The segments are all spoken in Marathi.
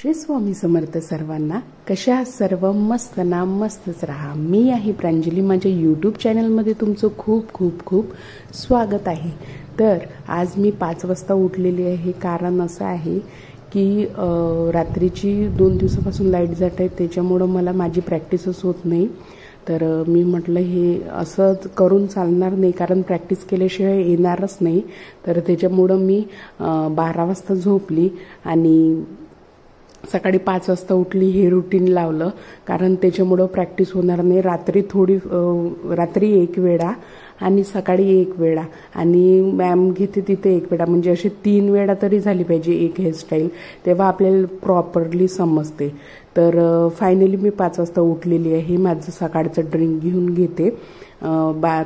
श्री स्वामी समर्थ सर्वांना। कशा आहात सर्व? मस्त ना? मस्तच राहा। मी आहे प्रांजली, माझ्या यूट्यूब चॅनलमध्ये तुमचं खूप खूप खूप स्वागत आहे। तर आज मी 5 वाजता उठलेली आहे। कारण असं आहे की रात्रीची 2 दिवसापासून लाईट जात आहे, त्याच्यामुळं मला माझी प्रॅक्टिसच होत नाही। तर मी म्हटलं हे असंच करून चालणार नाही, कारण प्रॅक्टिस केल्याशिवाय येणारच नाही। तर त्याच्यामुळं मी 12 वाजता झोपली आणि सकाळी 5 वाजता उठली। हे रुटीन लावलं कारण त्याच्यामुळं प्रॅक्टिस होणार नाही। रात्री एक वेळा आणि सकाळी एक वेळा आणि मॅम घेते तिथे एक वेळा, म्हणजे अशी 3 वेळा तरी झाली पाहिजे एक हेअरस्टाईल, तेव्हा आपल्याला प्रॉपरली समजते। तर फायनली मी 5 वाजता उठलेली आहे। माझं सकाळचं ड्रिंक घेऊन घेते।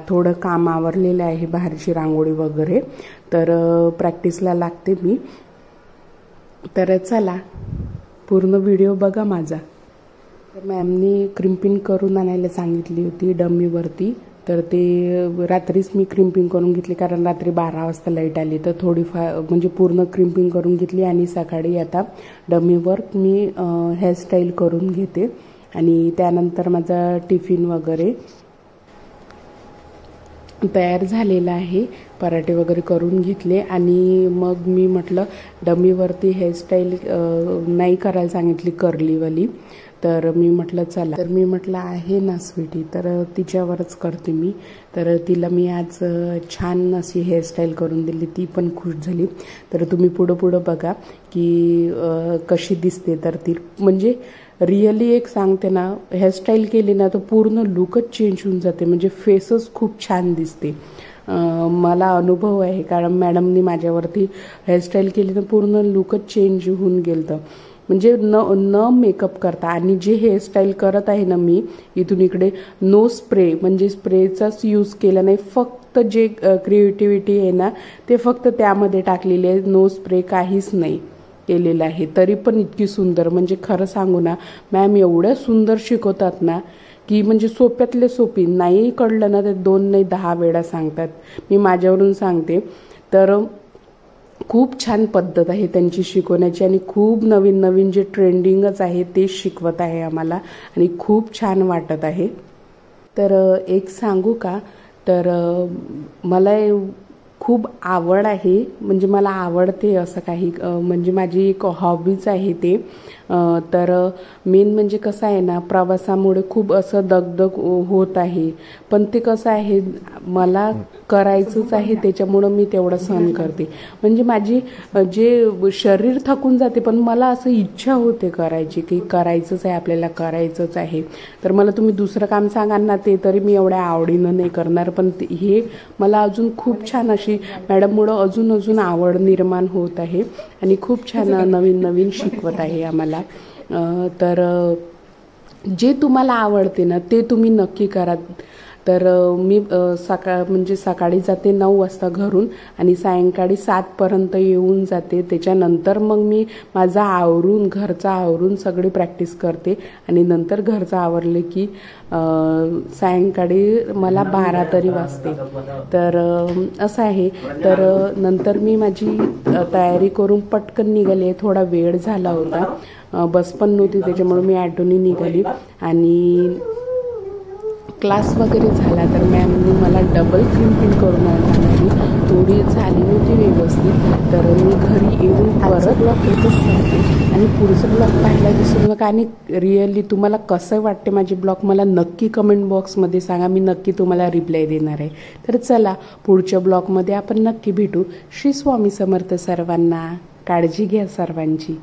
थोडं काम आवरलेलं आहे, बाहेरची रांगोळी वगैरे, तर प्रॅक्टिसला लागते मी। तर चला पूर्ण व्हिडिओ बघा माझा। तर मॅमनी क्रिम्पिंग करून आणायला सांगितली होती डमीवरती, तर ते रात्रीच मी क्रिम्पिंग करून घेतली, कारण रात्री 12 वाजता लाईट आली। तर थोडीफार म्हणजे पूर्ण क्रिम्पिंग करून घेतली आणि सकाळी आता डमीवर मी हेअरस्टाईल करून घेते आणि त्यानंतर माझा टिफिन वगैरे तयार झालेला आहे। पराठे वगैरे करून घेतले आणि मग मी म्हटलं डमीवरती हेअरस्टाईल नाही करायला सांगितली कर्लीवाली, तर मी म्हटलं चला, तर मी म्हटलं आहे ना स्वीटी, तर तिच्यावरच करते मी। तर तिला मी आज छान अशी हेअरस्टाईल करून दिली, ती पण खुश झाली। तर तुम्ही पुढं बघा की कशी दिसते। तर ती म्हणजे रिअली एक सांगते ना, हेअरस्टाईल केली ना तर पूर्ण लुकच चेंज होऊन जाते, म्हणजे फेसच खूप छान दिसते। मला अनुभव आहे, कारण मॅडमनी माझ्यावरती हेअरस्टाईल केली तर पूर्ण लुकच चेंज होऊन गेलं, म्हणजे न मेकअप करता। आणि जे हेअरस्टाईल करत आहे ना मी इथून इकडे, नो स्प्रे, म्हणजे स्प्रेचाच यूज केला नाही, फक्त जे क्रिएटिव्हिटी आहे ना ते फक्त त्यामध्ये टाकलेली आहे, नो स्प्रे काहीच नाही केलेलं आहे। तरी पण इतकी सुंदर, म्हणजे खरं सांगू ना मॅम एवढ्या सुंदर शिकवतात ना की म्हणजे सोप्यातले सोपी, नाही कळलं ना ते 2 नाही 10 वेळा सांगतात। मी माझ्यावरून सांगते, तर खूप छान पद्धत आहे त्यांची शिकवण्याची आणि खूप नवीन नवीन जे ट्रेंडिंगच आहे ते शिकवत आहे आम्हाला आणि खूप छान वाटत आहे। तर एक सांगू का, तर मला खूप आवड आहे, म्हणजे मला आवडते असं काही, म्हणजे माझी एक हॉबीच आहे ते। तर मेन म्हणजे कसं आहे ना, प्रवासामुळे खूप असं दगदग होत आहे, पण ते कसं आहे मला करायचंच आहे, त्याच्यामुळं मी तेवढं सहन करते। म्हणजे माझी जे शरीर थकून जाते, पण मला असं इच्छा होते करायची, की करायचंच आहे, आपल्याला करायचंच आहे। तर मला तुम्ही दुसरं काम सांगा ना, ते तरी मी एवढ्या आवडीनं नाही करणार, पण हे मला अजून खूप छान अशी मॅडममुळं अजून आवड निर्माण होत आहे आणि खूप छान नवीन नवीन शिकवत आहे आम्हाला। तर जे तुम्हाला आवडते ना ते तुम्ही नक्की करा। तर मी सकाळी जाते 9 वाजता घरून आणि सायंकाळी 7 पर्यंत येऊन जाते। त्याच्यानंतर मग मी माझा घरचा आवरून सगळी प्रॅक्टिस करते आणि नंतर घरचं आवरले की सायंकाळी मला 12 तरी वाजते। तर असं आहे। तर नंतर मी माझी तयारी करून पटकन निघाली, थोडा वेळ झाला होता, बस पण नव्हती, त्याच्यामुळे मी ॲटोनी निघाली आणि क्लास वगैरे झाला। तर मॅमनी मला डबल क्रिम्पिंग करून आणली, थोडी झाली नव्हती व्यवस्थित। तर मी घरी येऊन परत ब्लॉग येतच सांगते आणि पुढचं ब्लॉग पाहायला विसरू नका। आणि रिअली तुम्हाला कसं वाटते माझे ब्लॉग मला नक्की कमेंट बॉक्समध्ये सांगा, मी नक्की तुम्हाला रिप्लाय देणार आहे। तर चला पुढच्या ब्लॉगमध्ये आपण नक्की भेटू। श्री स्वामी समर्थ सर्वांना। काळजी घ्या सर्वांची।